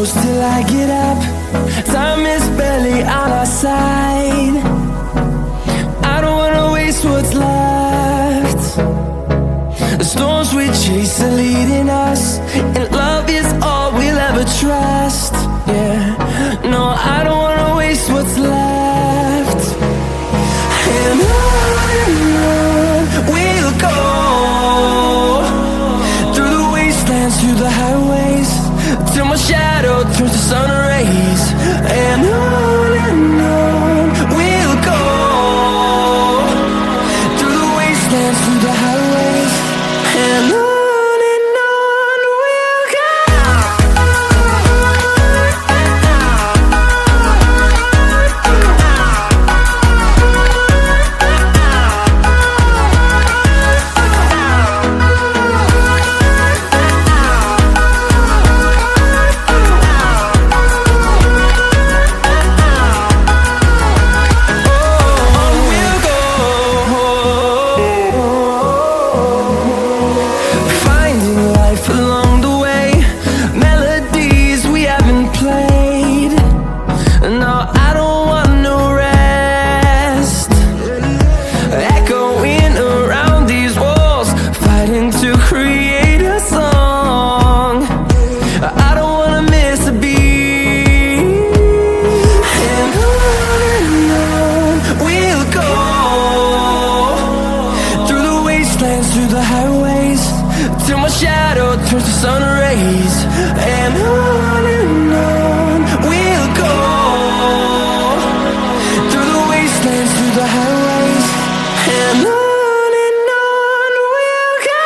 close till I get up. Time is barely on our side. I don't wanna waste what's left. The storms we chase are leading us, and love is all we'll ever trust. Yeah, no, I don't wanna waste what's left. And on we'll go, through the wastelands, through the highways, till my shadow turns to sun rays. And on we'll go, through the wastelands, through the highways, and on we'll go. Through the highways, till my shadow turns to sun rays. And on we'll go, through the wastelands, through the highways, and on we'll go.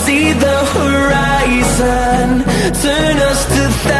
See the horizon, turn us to thousands.